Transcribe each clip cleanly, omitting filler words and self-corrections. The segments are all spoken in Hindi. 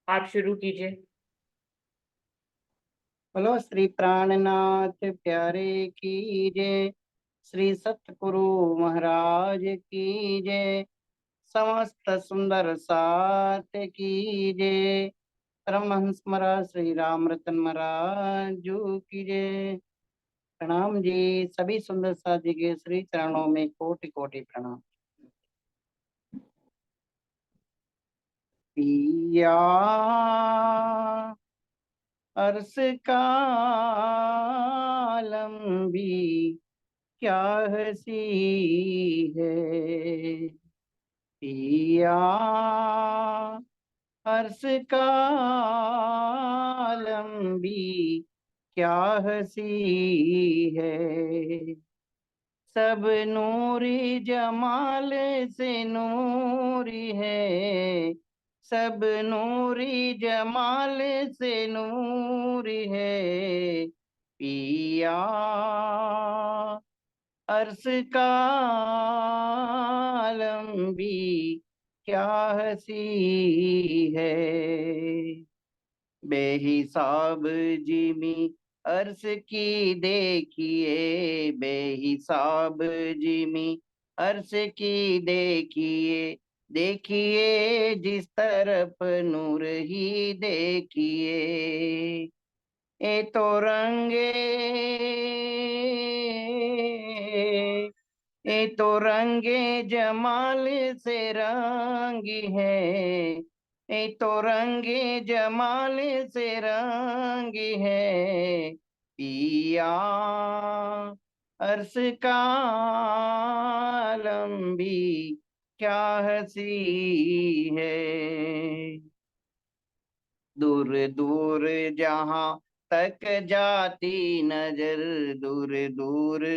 आप शुरू कीजिए। बोलो श्री प्राणनाथ प्यारे की जय। श्री सतगुरु महाराज की जय। समस्त सुंदर साथ की जय। परमहंस महाराज श्री राम रतन महाराज जू की जय। प्रणाम जी। सभी सुंदर साथ जी के श्री चरणों में कोटि कोटि प्रणाम। पिया अर्श का लंबी क्या हंसी है। पिया अर्श का लंबी क्या हंसी है। सब नूरी जमाल से नूरी है। सब नूरी जमाल से नूरी है। पिया अर्श का लंबी क्या हंसी है। बेहिसाब जिमी अर्श की देखिए। बेहिसाब जिमी अर्श की देखिए। देखिए जिस तरफ नूर ही देखिए। ए तो रंगे ए तो रंगे जमाल से रंगी है। ए तो रंगे जमाल से रंगी है। पिया अर्श का लंबी क्या हंसी है। दूर दूर जहां तक जाती नजर। दूर दूर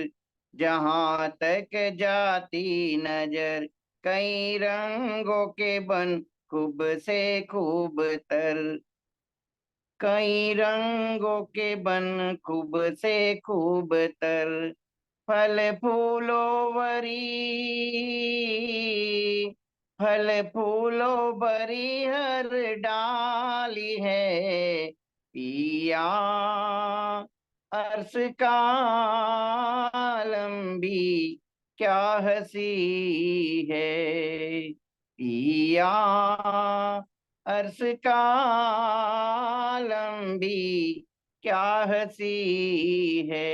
जहां तक जाती नजर। कई रंगों के बन खूब से खूब तर। कई रंगों के बन खूब से खूब तर। फल फूलों वरी फल फूलों भरी हर डाली है। पिया अर्श का लंबी क्या हंसी है। पिया अर्श का लंबी क्या हंसी है।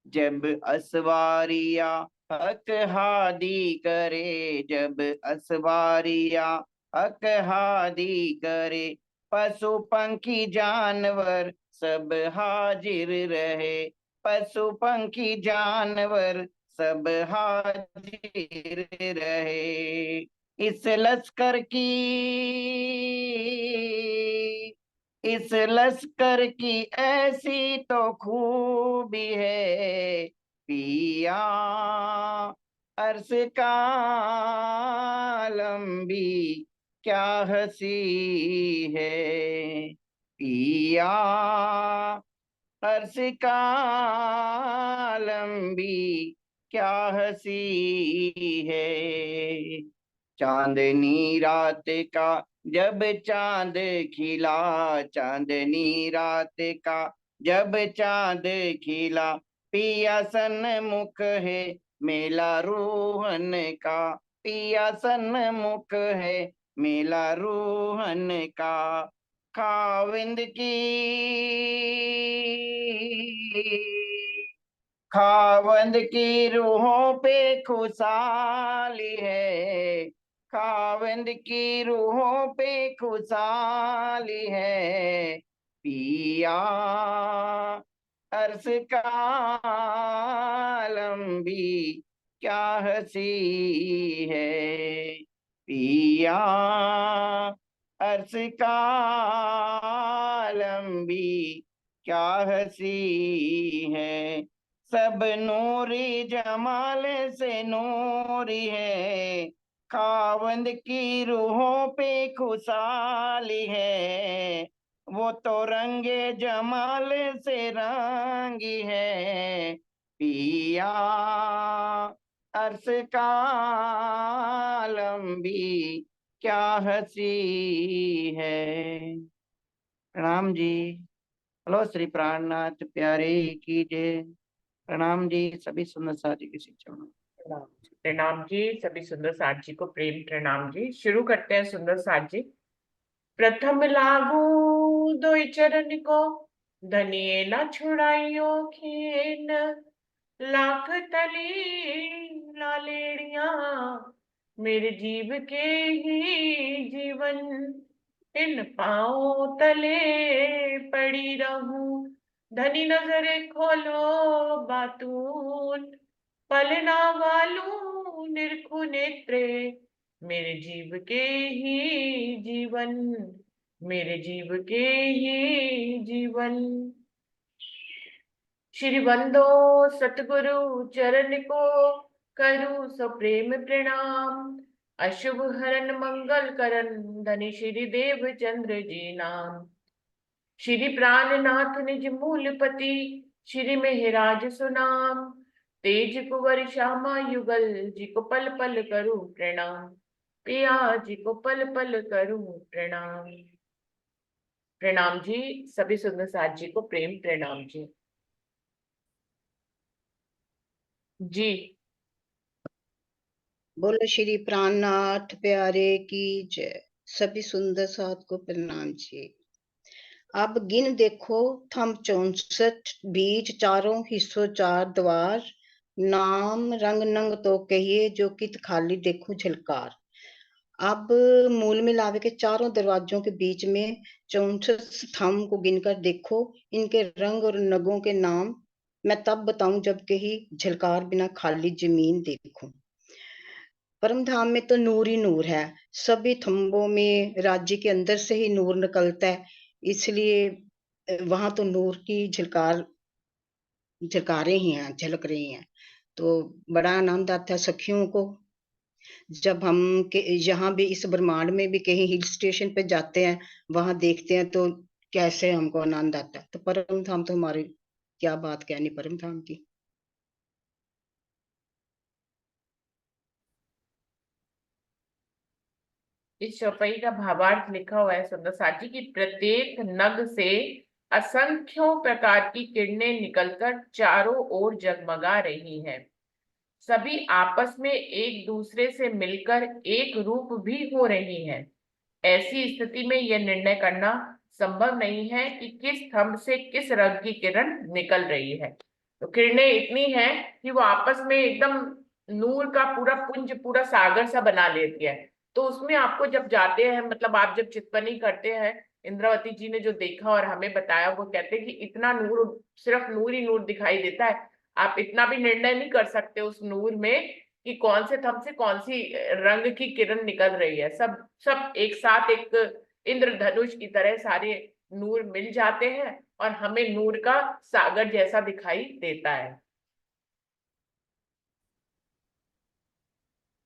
जब असवारिया हक हादी करे। जब असवारिया हक हादी करे। पशु पंखी जानवर सब हाजिर रहे। पशु पंखी जानवर सब हाजिर रहे। इस लश्कर की इस लश्कर की ऐसी तो खूबी है। पिया अर्श का लंबी क्या हंसी है। पिया अर्श का लंबी क्या हंसी है। चांदनी रात का जब चांद खिला। चांदनी रात का जब चांद खिला। पिया सन्मुख है मेला रूहन का। पिया सन्मुख है मेला रूहन का। खाविंद की खावंद की रूहों पे खुशहाली है। खावंद की रूहों पे खुशहाली है। पिया अर्श का लंबी क्या हंसी है। पिया अर्श का लंबी क्या हंसी है। सब नूरी जमाल से नूरी है। खावंद की रूहों पे खुशहाली है। वो तो रंगे जमाल से रंगी है। पिया अर्श का लंबी क्या हंसी है। प्रणाम जी। हेलो श्री प्राणनाथ प्यारे की जय। प्रणाम जी, सभी सुंदर साथी की शिक्षा। प्रणाम प्रणाम जी, सभी सुंदर साथ जी को प्रेम प्रणाम जी। शुरू करते हैं सुंदर साथ जी। प्रथम लागू दोई चरण को, धनिये न छुड़ाइयो खीन। लाख तली लालेड़िया, मेरे जीव के ही जीवन। इन पाँव तले पड़ी रहूं, धनी नजरे खोलो बातून। पलना वालू निरखु नेत्रे, मेरे जीव के ही जीवन। मेरे जीव के ही जीवन। श्री बंदो सतगुरु चरण को, करूं सो प्रेम प्रणाम। अशुभ हरन मंगल करन, धनी श्री देव चंद्र जी नाम। श्री प्राणनाथ निज मूलपति, श्री मेहराज सुनाम। तेज कुंवर श्यामा युगल, जी को पल पल करूं प्रणाम। पिया जी को पल पल करूं प्रणाम। प्रणाम जी, सभी सुंदर साथ जी को प्रेम प्रणाम जी। जी। बोलो श्री प्राणनाथ प्यारे की जय। सभी सुंदर साथ को प्रणाम जी। अब गिन देखो थम 64 बीच चारों हिस्सों चार द्वार। नाम रंग नंग तो कहिए, जो कित खाली देखो झलकार। अब मूल मिलावे के चारों दरवाजों के बीच में 64 थम को गिनकर देखो, इनके रंग और नगों के नाम। मैं तब बताऊं जब कहीं झलकार बिना खाली जमीन देखूं। परम धाम में तो नूर ही नूर है। सभी थंबों में राज्य के अंदर से ही नूर निकलता है, इसलिए वहां तो नूर की झलकारें ही हैं, झलक रही हैं। तो बड़ा आनंद आता है सखियों को जब हम के यहाँ भी इस ब्रह्मांड में भी कहीं हिल स्टेशन पे जाते हैं, वहां देखते हैं तो कैसे हमको आनंद आता है। तो परम धाम तो हमारी क्या बात कहनी परम धाम की। इस चौपाई का भावार्थ लिखा हुआ है सुंदर साथ जी की, प्रत्येक नग से असंख्यों प्रकार की किरणें निकलकर चारों ओर जगमगा रही हैं। सभी आपस में एक दूसरे से मिलकर एक रूप भी हो रही हैं। ऐसी स्थिति में यह निर्णय करना संभव नहीं है कि किस स्तंभ से किस रंग की किरण निकल रही है। तो किरणें इतनी हैं कि वो आपस में एकदम नूर का पूरा पुंज, पूरा सागर सा बना लेती है। तो उसमें आपको जब जाते हैं, मतलब आप जब चितवनी करते हैं, इंद्रावती जी ने जो देखा और हमें बताया, वो कहते हैं कि इतना नूर, सिर्फ नूर ही नूर दिखाई देता है। आप इतना भी निर्णय नहीं कर सकते उस नूर में कि कौन से थंब से कौन सी रंग की किरण निकल रही है। सब सब एक साथ एक इंद्रधनुष की तरह सारे नूर मिल जाते हैं और हमें नूर का सागर जैसा दिखाई देता है।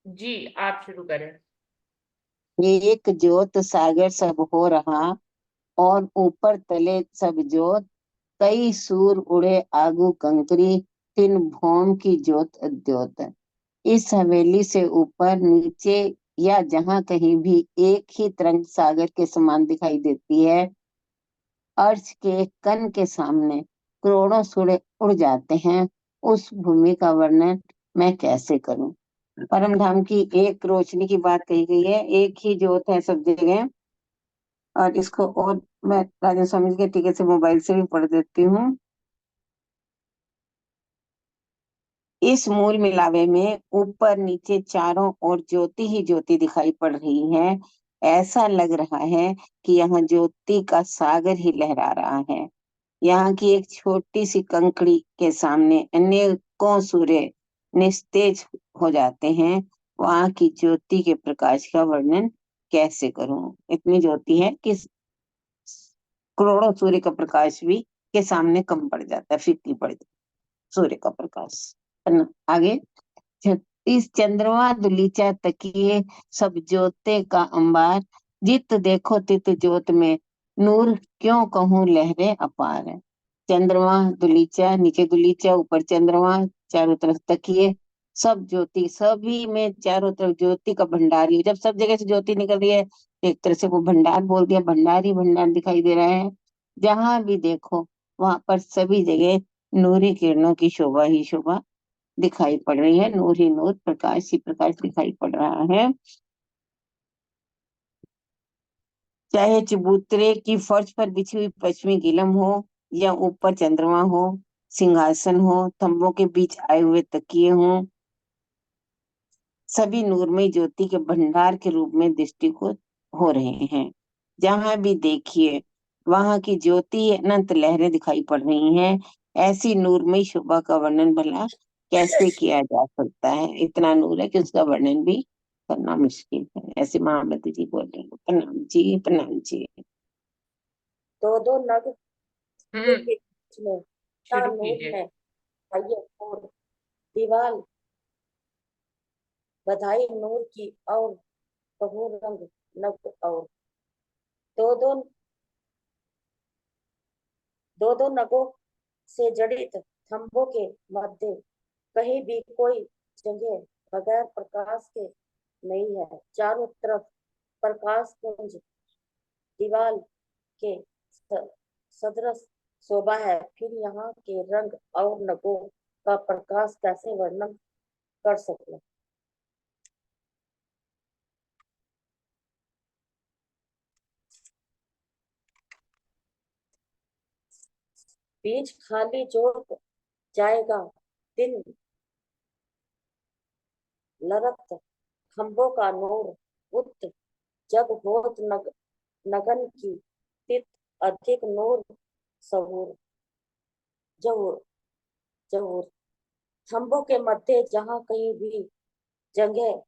जी, आप शुरू करें। एक जोत सागर सब हो रहा, और ऊपर तले सब जोत। कई सूर उड़े आगू कंकरी, तीन भौम की जोत अद्योत। इस हवेली से ऊपर नीचे या जहां कहीं भी एक ही तरंग सागर के समान दिखाई देती है। अर्श के कण के सामने करोड़ों सूर्य उड़ जाते हैं। उस भूमि का वर्णन मैं कैसे करूं। परम धाम की एक रोशनी की बात कही गई है, एक ही जोत है सब जगह। और इसको और मैं राजा स्वामी जी के टीके से मोबाइल से भी पढ़ देती हूँ। इस मूल मिलावे में ऊपर नीचे चारों ओर ज्योति ही ज्योति दिखाई पड़ रही है। ऐसा लग रहा है कि यहाँ ज्योति का सागर ही लहरा रहा है। यहाँ की एक छोटी सी कंकड़ी के सामने अनेकों सूर्य निस्तेज हो जाते हैं। वहां की ज्योति के प्रकाश का वर्णन कैसे करूं। इतनी ज्योति है कि करोड़ों सूर्य का प्रकाश भी के सामने कम पड़ जाता है, फीकी पड़ जाता है सूर्य का प्रकाश। आगे, 36 चंद्रमा दुलीचा तकिए, सब ज्योते का अंबार। जित देखो तित ज्योत में, नूर क्यों कहूँ लहरें अपार है। चंद्रमा दुलीचा, नीचे दुलीचा ऊपर चंद्रमा, चारों तरफ तकिए, सब ज्योति, सभी में चारों तरफ ज्योति का भंडार ही है। जब सब जगह से ज्योति निकल रही है तो एक तरह से वो भंडार बोल दिया, भंडार ही भंडार दिखाई दे रहा है। जहां भी देखो वहां पर सभी जगह नूरी किरणों की शोभा ही शोभा दिखाई पड़ रही है, नूर ही नूर, प्रकाश ही प्रकाश दिखाई पड़ रहा है। चाहे चबूतरे की फर्श पर बिछी हुई पश्चिमी गिलम हो, या ऊपर चंद्रमा हो, सिंहासन हो, थंबों के बीच आए हुए तकिए हों, सभी नूरमय ज्योति के भंडार के रूप में दृष्टिगोचर हो रहे हैं। जहां भी देखिए वहां की ज्योति अनंत लहरें दिखाई पड़ रही हैं। ऐसी नूरमय शोभा का वर्णन भला कैसे किया जा सकता है? इतना नूर है कि उसका वर्णन भी करना मुश्किल है। ऐसे महामती जी बोल रहे हैं। प्रणाम जी, प्रणाम जी। दो दो नग के हम्म बीच में का शुरू नूर कीजिए। है, आइए और दीवार बधाई नूर की और बहु रंग नग और दो दो दो दो नगों से जड़ित थंबों के मध्य कहीं भी कोई जगह बगैर प्रकाश के नहीं है। चारों तरफ प्रकाश पुंज दीवार के सदृश शोभा है। फिर यहाँ के रंग और नगों का प्रकाश कैसे वर्णन कर सके। बीच खाली जोत जाएगा दिन लरत खंभों का नूर उत जब होत नगन की तित अधिक नूर सहूर जहूर जहूर खंभों के मध्य जहाँ कहीं भी जगह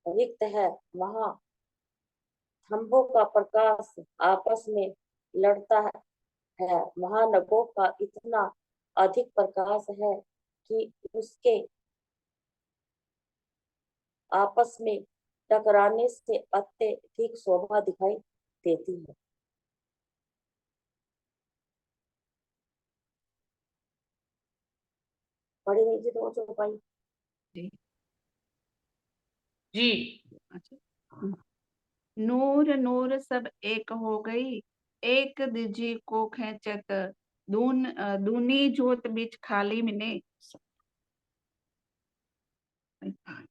रिक्त है वहां खंभों का प्रकाश आपस में लड़ता है। महानगों का इतना अधिक प्रकाश है कि उसके आपस में टकराने से अत्यधिक शोभा दिखाई देती है। पढ़ी लीजिए दो चौपाई। जी अच्छा। नूर नूर सब एक हो गई, एक दिजी को खेचत, दूनी जोत बीच खाली मिने,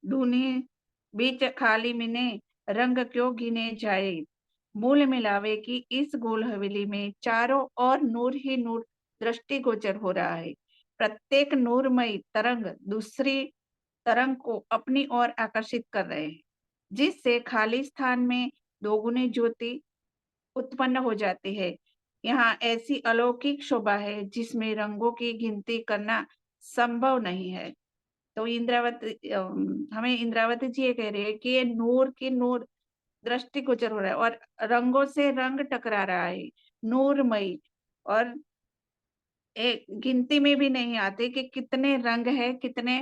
दूनी बीच खाली मिने, रंग क्यों गिने जाए। मूल मिलावे की इस गोल हवेली में चारों ओर नूर ही नूर दृष्टिगोचर हो रहा है। प्रत्येक नूरमय तरंग दूसरी तरंग को अपनी ओर आकर्षित कर रहे हैं, जिससे खाली स्थान में दोगुनी ज्योति उत्पन्न हो जाती है। यहाँ ऐसी अलौकिक शोभा है जिसमें रंगों की गिनती करना संभव नहीं है। तो हमें इंद्रावती जी ये कह रहे हैं कि ये नूर की नूर दृष्टिगोचर हो रहा है और रंगों से रंग टकरा रहा है, नूरमयी, और एक गिनती में भी नहीं आते कि कितने रंग है, कितने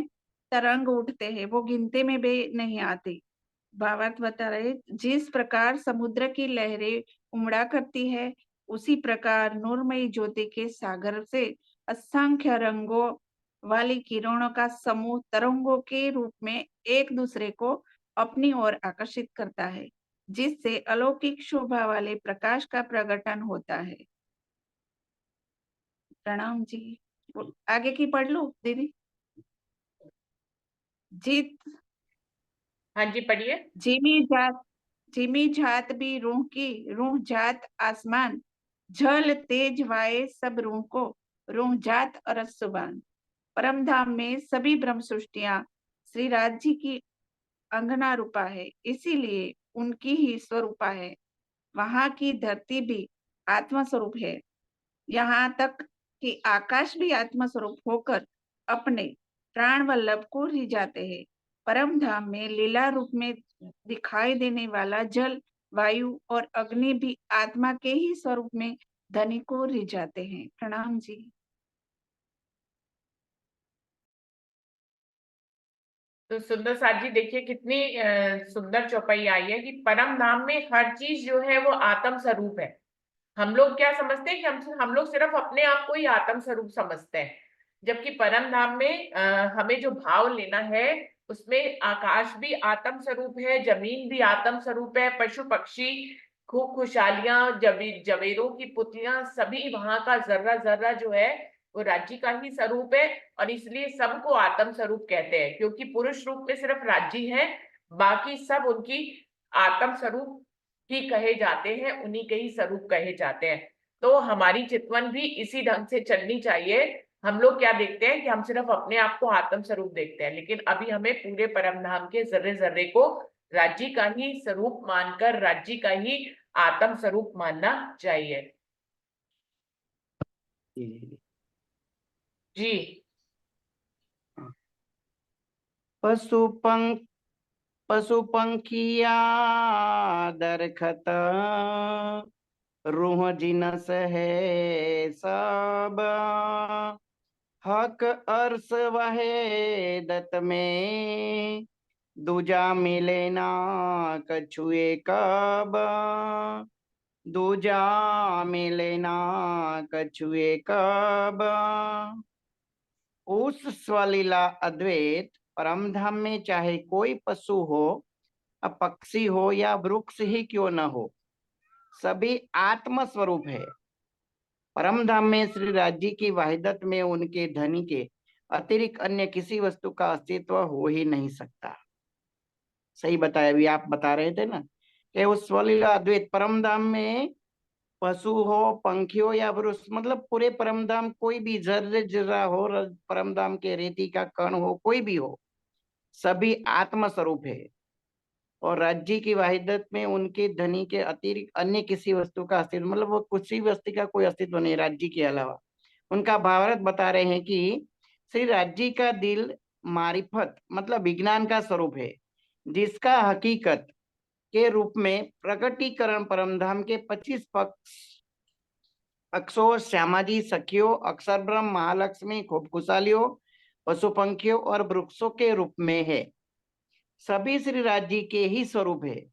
तरंग उठते हैं, वो गिनती में भी नहीं आती। भावार्थ बता रहे, जिस प्रकार समुद्र की लहरें उमड़ा करती है, उसी प्रकार नूरमयी ज्योति के सागर से असंख्य रंगों वाली किरणों का समूह तरंगों के रूप में एक दूसरे को अपनी ओर आकर्षित करता है, जिससे अलौकिक शोभा वाले प्रकाश का प्रकटन होता है। प्रणाम जी। आगे की पढ़ लो दीदी। जीत हाँ जी पढ़िए। जिमी जात भी रूह की, रूह जात आसमान, झल तेज वाए सब रूह को, रूह जात अरस सुबान। परम धाम में सभी ब्रह्म सृष्टियां श्री राज जी की अंगना रूपा है, इसीलिए उनकी ही स्वरूपा है। वहां की धरती भी आत्मा स्वरूप है, यहाँ तक कि आकाश भी आत्मा स्वरूप होकर अपने प्राण वल्लभ को रिझाते हैं। परम धाम में लीला रूप में दिखाई देने वाला जल, वायु और अग्नि भी आत्मा के ही स्वरूप में धनी को रिझाते हैं। प्रणाम जी। तो सुंदर साथ जी देखिए कितनी सुंदर चौपाई आई है कि परम धाम में हर चीज जो है वो आत्म स्वरूप है। हम लोग क्या समझते हैं कि हम लोग सिर्फ अपने आप को ही आत्म स्वरूप समझते हैं, जबकि परम धाम में हमें जो भाव लेना है उसमें आकाश भी आत्म स्वरूप है, जमीन भी आत्म स्वरूप है, पशु पक्षी, खूब खुशहालियां, जवेरों की पुतलियां, सभी वहां का जर्रा जर्रा जो है वो राज्य का ही स्वरूप है। और इसलिए सबको आत्म स्वरूप कहते हैं, क्योंकि पुरुष रूप में सिर्फ राज्य है, बाकी सब उनकी आत्म स्वरूप ही कहे जाते हैं, उन्हीं के ही स्वरूप कहे जाते हैं। तो हमारी चितवन भी इसी ढंग से चलनी चाहिए। हम लोग क्या देखते हैं कि हम सिर्फ अपने आप को आत्म स्वरूप देखते हैं, लेकिन अभी हमें पूरे परम धाम के जर्रे जर्रे को राज्य का ही स्वरूप मानकर राज्य का ही आत्म स्वरूप मानना चाहिए। जी। जी। पशु पंखिया दरखत रूह जिनस है सब, हक अर्स वहे दत में दूजा मिले ना कछुए कब, दूजा मिले ना कछुए कब। उस स्वलीला अद्वैत परम धाम में चाहे कोई पशु हो, पक्षी हो या वृक्ष ही क्यों न हो, सभी आत्म स्वरूप है। परम धाम में श्री राज्य की वाहिदत में उनके धनी के अतिरिक्त अन्य किसी वस्तु का अस्तित्व हो ही नहीं सकता। सही बताया, अभी आप बता रहे थे ना कि उस स्वलीला अद्वैत परम धाम में पशु हो, पंखी हो या वृक्ष, मतलब पूरे परम धाम कोई भी जर्रे जर्रा हो, परम धाम के रेती का कण हो, कोई भी हो, सभी आत्म स्वरूप है। और राज्य की वाहिदत में उनके धनी के अतिरिक्त अन्य किसी वस्तु का अस्तित्व, मतलब वो किसी वस्तु का कोई अस्तित्व नहीं राज्य के अलावा। उनका भावार्थ बता रहे हैं कि श्री राज्य का दिल मारिफत मतलब विज्ञान का स्वरूप है, जिसका हकीकत के रूप में प्रकटीकरण परमधाम के 25 अक्षों, श्यामाजी, सखियों, अक्षर ब्रह्म, महालक्ष्मी, खूब खुशहालियों, पशु पंखियों और वृक्षों के रूप में है। सभी श्री राज्य के ही स्वरूप है।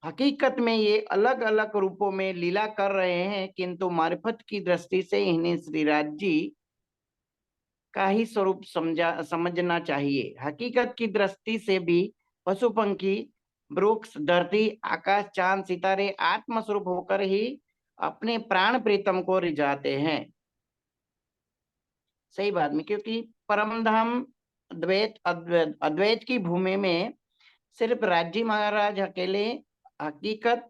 हकीकत में ये अलग अलग रूपों में लीला कर रहे हैं, किंतु मार्फत की दृष्टि से इन्हें श्री राज्य का ही स्वरूप समझना चाहिए। हकीकत की दृष्टि से भी पशु पंखी, वृक्ष, धरती, आकाश, चांद, सितारे आत्म स्वरूप होकर ही अपने प्राण प्रीतम को रिझाते हैं। सही बात में, क्योंकि परमधाम अद्वैत की भूमि में सिर्फ राज्य महाराज अकेले हकीकत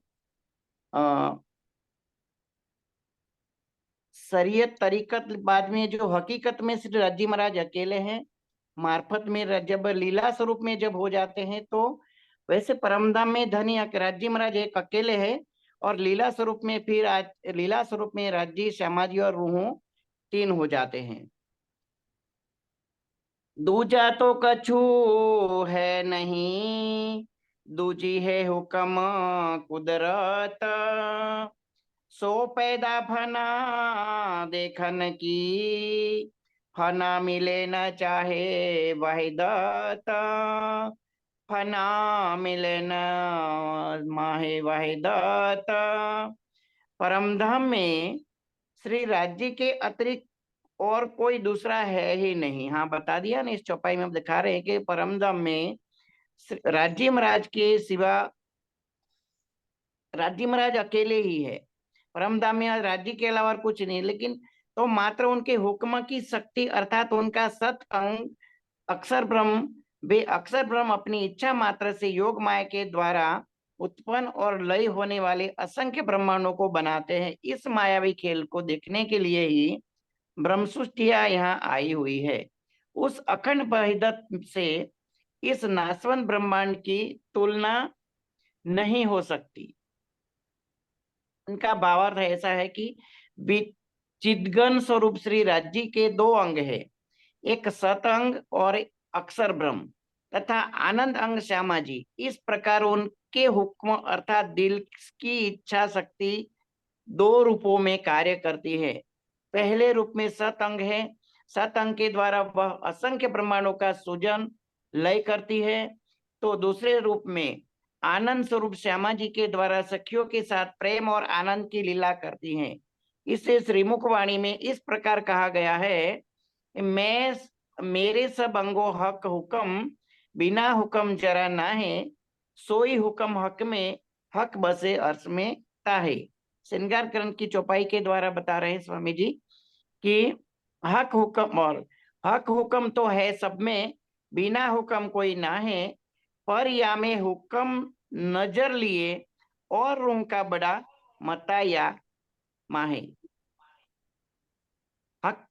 शरीयत तरीकत बाद में जो हकीकत में श्री राज्य महाराज अकेले हैं, मार्फत में जब लीला स्वरूप में जब हो जाते हैं तो वैसे परमधाम में धनी राज्य महाराज एक अकेले है, और लीला स्वरूप में फिर लीला स्वरूप में राज्य, श्यामाजी और रूहों 3 हो जाते हैं। दूजा तो कछु है नहीं, दूजी है हुक्म कुदरत, सो पैदा फना देखन की, फना मिले न चाहे वाहिदत, फना मिले न माहे वाहिदत। परमधाम में श्री राज्य के अतिरिक्त और कोई दूसरा है ही नहीं। हाँ, बता दिया ना, इस चौपाई में हम दिखा रहे हैं कि परमधाम में राज्य महाराज के सिवा राज्य महाराज अकेले ही है। परमधाम में राज्य के अलावा कुछ नहीं, लेकिन तो मात्र उनके हुक्म की शक्ति अर्थात उनका सत अंग अक्षर ब्रह्म, वे अक्षर ब्रह्म अपनी इच्छा मात्र से योग माया के द्वारा उत्पन्न और लय होने वाले असंख्य ब्रह्मांडों को बनाते हैं। इस मायावी खेल को देखने के लिए ही ब्रह्मसृष्टिया यहाँ आई हुई है। उस अखंड वहिदत से इस नाशवंत ब्रह्मांड की तुलना नहीं हो सकती। उनका भावार्थ ऐसा है कि चिदगन स्वरूप श्री राज्य के 2 अंग है, एक सत अंग और अक्षर ब्रह्म तथा आनंद अंग श्यामाजी। इस प्रकार उनके हुक्म अर्थात दिल की इच्छा शक्ति 2 रूपों में कार्य करती है। पहले रूप में सत अंग है, सत अंग के द्वारा वह असंख्य ब्रह्मांडों का सृजन लय करती है। तो दूसरे रूप में आनंद स्वरूप श्यामा जी के द्वारा सखियों के साथ प्रेम और आनंद की लीला करती हैं। इसे श्रीमुख वाणी में इस प्रकार कहा गया है मैं मेरे सब अंगो हक हुक्म, बिना हुक्म जरा नाहे, सोई हुक्म हक में, हक बसे अर्श में ताहे। श्रृंगारकरण की चौपाई के द्वारा बता रहे हैं स्वामी जी कि हक हुक्म, और हक हुक्म तो है सब में, बिना हुक्म कोई ना है, पर या में हुक्म नजर लिए, और रूह का बड़ा मता या माहे। हक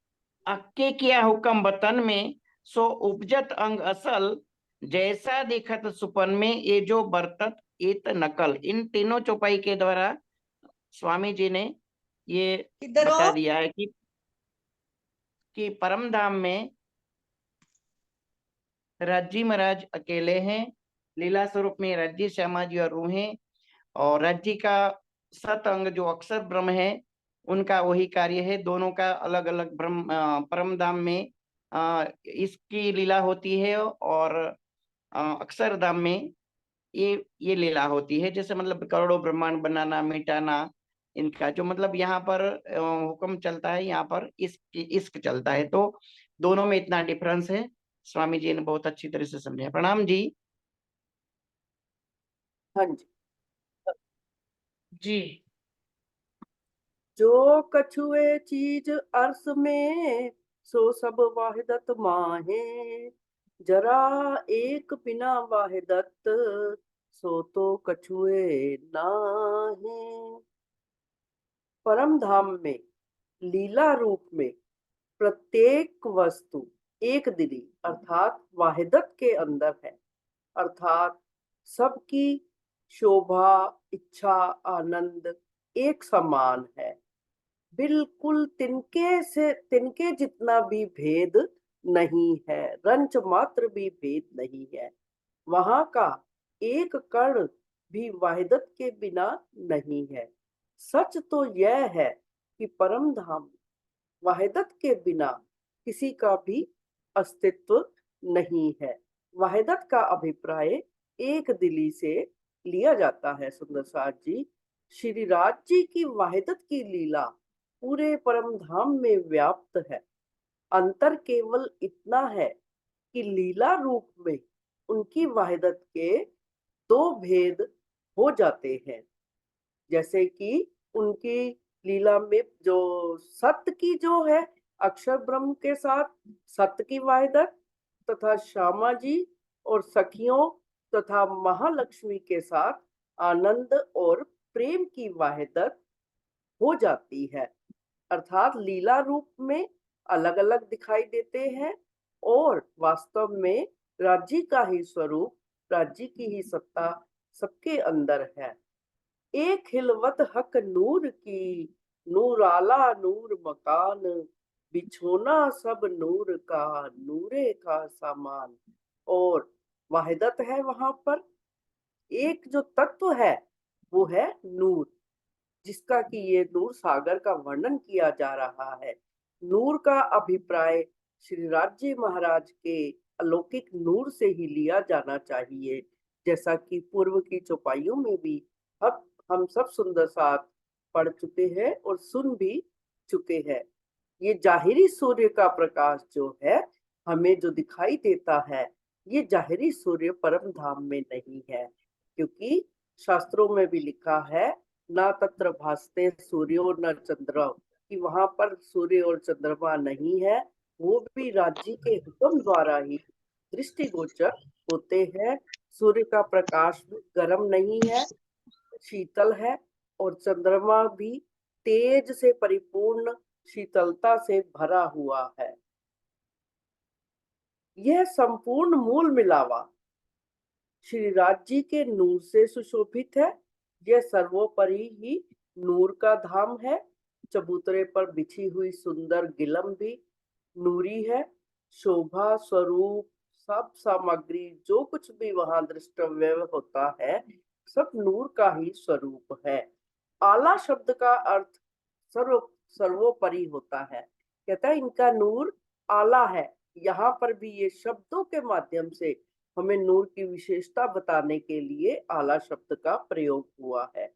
हक्के किया हुक्म वतन में, सो उपजत अंग असल, जैसा देखत सुपन में, ये जो बरतत एत नकल। इन तीनों चौपाई के द्वारा स्वामी जी ने ये बता दिया है कि परम धाम में राज्जी महाराज अकेले हैं, लीला स्वरूप में राज्जी, श्यामा जी और रूहें, और राज्जी का सत अंग जो अक्षर ब्रह्म है उनका वही कार्य है। दोनों का अलग अलग ब्रह्म परम धाम में इसकी लीला होती है, और अक्षरधाम में ये लीला होती है। जैसे मतलब करोड़ों ब्रह्मांड बनाना, मिटाना, इनका जो मतलब यहाँ पर हुक्म चलता है, यहाँ पर इश्क चलता है। तो दोनों में इतना डिफरेंस है। स्वामी जी ने बहुत अच्छी तरह से समझाया। प्रणाम जी। हाँ जी। जी। जो कछुए चीज अर्श में, सो सब वाहिदत माहे, जरा एक बिना वाहिदत, सो तो कछुए नाहे। परम धाम में लीला रूप में प्रत्येक वस्तु एक दिली अर्थात वाहिदत के अंदर है, अर्थात सबकी शोभा, इच्छा, आनंद एक समान है। बिल्कुल तिनके जितना भी भेद नहीं है, रंच मात्र भी भेद नहीं है। वहां का एक कण भी वाहिदत के बिना नहीं है। सच तो यह है कि परम धाम वाहिदत के बिना किसी का भी अस्तित्व नहीं है। वाहिदत का अभिप्राय एक दिली से लिया जाता है। सुंदर साथ जी, श्री राज जी की वाहिदत की लीला पूरे परम धाम में व्याप्त है। अंतर केवल इतना है कि लीला रूप में उनकी वाहिदत के दो भेद हो जाते हैं। जैसे कि उनकी लीला में जो सत्य की जो है अक्षर ब्रह्म के साथ सत्य की वाहिदत, तथा श्यामा जी और सखियों तथा महालक्ष्मी के साथ आनंद और प्रेम की वाहिदत हो जाती है। अर्थात लीला रूप में अलग अलग दिखाई देते हैं, और वास्तव में राज्य का ही स्वरूप, राज्य की ही सत्ता सबके अंदर है। एक हिलवत हक नूर की, नूर आला नूर मकान, बिछोना सब नूर का, नूरे का सामान। और वाहिदत है वहां पर। एक जो तत्व है वो है नूर, जिसका कि ये नूर सागर का वर्णन किया जा रहा है। नूर का अभिप्राय श्री राज्य महाराज के अलौकिक नूर से ही लिया जाना चाहिए, जैसा कि पूर्व की चौपाइयों में भी अब हम सब सुंदर साथ पढ़ चुके हैं और सुन भी चुके हैं। ये जाहिरी सूर्य का प्रकाश जो है हमें जो दिखाई देता है, ये जाहिरी सूर्य परम धाम में नहीं है, क्योंकि शास्त्रों में भी लिखा है ना तत्र भासते सूर्यो न चंद्र, कि वहां पर सूर्य और चंद्रमा नहीं है। वो भी राज्य के हुक्म द्वारा ही दृष्टिगोचर होते हैं। सूर्य का प्रकाश भी गर्म नहीं है, शीतल है, और चंद्रमा भी तेज से परिपूर्ण शीतलता से भरा हुआ है। यह संपूर्ण मूल मिलावा श्री राज्य के नूर से सुशोभित है। यह सर्वोपरि ही नूर का धाम है। चबूतरे पर बिछी हुई सुंदर गिलम भी नूरी है। शोभा स्वरूप सब सामग्री जो कुछ भी वहां दृष्टव्य होता है, सब नूर का ही स्वरूप है। आला शब्द का अर्थ सर्वोपरि होता है। कहता है इनका नूर आला है। यहाँ पर भी ये शब्दों के माध्यम से हमें नूर की विशेषता बताने के लिए आला शब्द का प्रयोग हुआ है।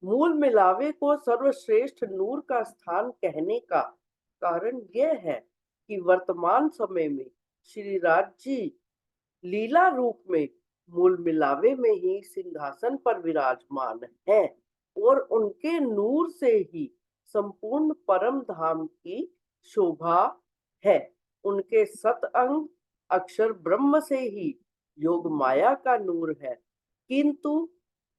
मूल मिलावे को सर्वश्रेष्ठ नूर का स्थान कहने का कारण यह है कि वर्तमान समय में श्री राज जी लीला रूप में मूल मिलावे में ही सिंहासन पर विराजमान है और उनके नूर से ही संपूर्ण परम धाम की शोभा है। उनके सत अंग अक्षर ब्रह्म से ही योग माया का नूर है, किंतु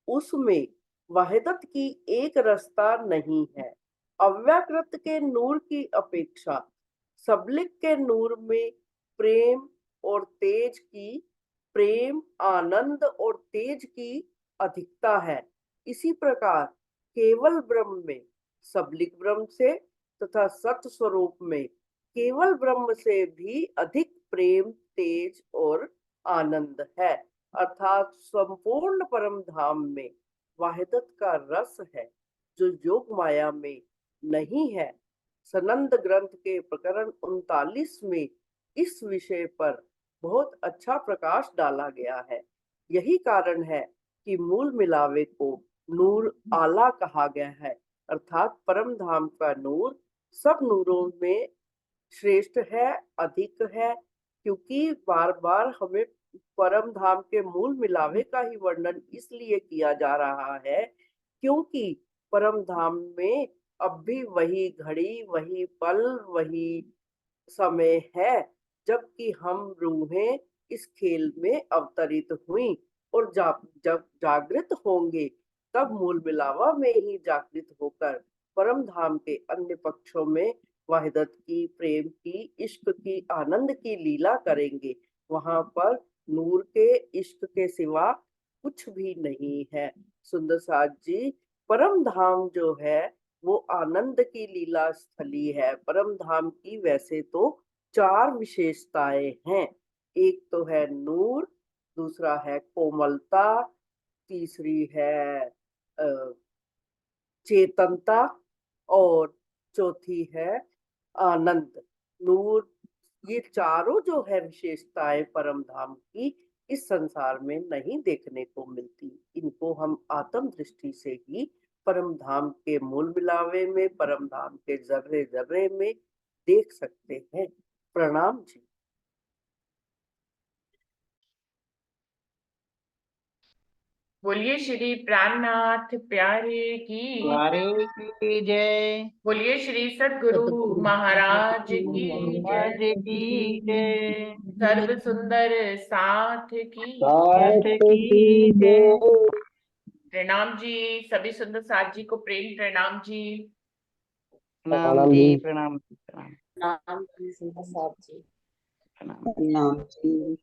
उसमें वहदत की एक रास्ता नहीं है। अव्याकृत के नूर की अपेक्षा सबलिक के नूर में प्रेम और तेज की प्रेम आनंद और तेज की अधिकता है। इसी प्रकार केवल ब्रह्म में सबलिक ब्रह्म से तथा सत स्वरूप में केवल ब्रह्म से भी अधिक प्रेम तेज और आनंद है। अर्थात संपूर्ण परम धाम में वाहिदत का रस है जो योग माया में नहीं है। सनंद ग्रंथ के प्रकरण 39 में इस विषय पर बहुत अच्छा प्रकाश डाला गया है। यही कारण है कि मूल मिलावे को नूर आला कहा गया है, अर्थात परम धाम का नूर सब नूरों में श्रेष्ठ है, अधिक है, क्योंकि बार बार हमें परम धाम के मूल मिलावे का ही वर्णन इसलिए किया जा रहा है क्योंकि परम धाम में अब भी वही घड़ी, वही पल, वही समय है जबकि हम रूहें इस खेल में अवतरित हुई और जब जागृत होंगे तब मूल मिलावा में ही जागृत होकर परम धाम के अन्य पक्षों में वहदत की, प्रेम की, इश्क की, आनंद की लीला करेंगे। वहां पर नूर के, इश्क के सिवा कुछ भी नहीं है। सुंदर साथ जी, परम धाम जो है वो आनंद की लीला स्थली है। परम धाम की वैसे तो 4 विशेषताएं हैं। एक तो है नूर, दूसरा है कोमलता, तीसरी है चेतनता और चौथी है आनंद। नूर, ये चारों जो है विशेषताएं परम धाम की इस संसार में नहीं देखने को मिलती। इनको हम आत्म दृष्टि से ही परम धाम के मूल मिलावे में, परम धाम के जर्रे जर्रे में देख सकते हैं। प्रणाम जी। बोलिए श्री प्राणनाथ प्यारे की, प्यारे की जय। बोलिए श्री सद्गुरु महाराज की महाराज जय, की जय। सर्व सुंदर साथ की साथ की जय। प्रणाम जी। सभी सुंदर साथ जी को प्रेम प्रणाम जी। प्रणाम जी, प्रणाम जी, प्रणाम नाम की सुंदर साथ जी। प्रणाम। प्रणाम जी।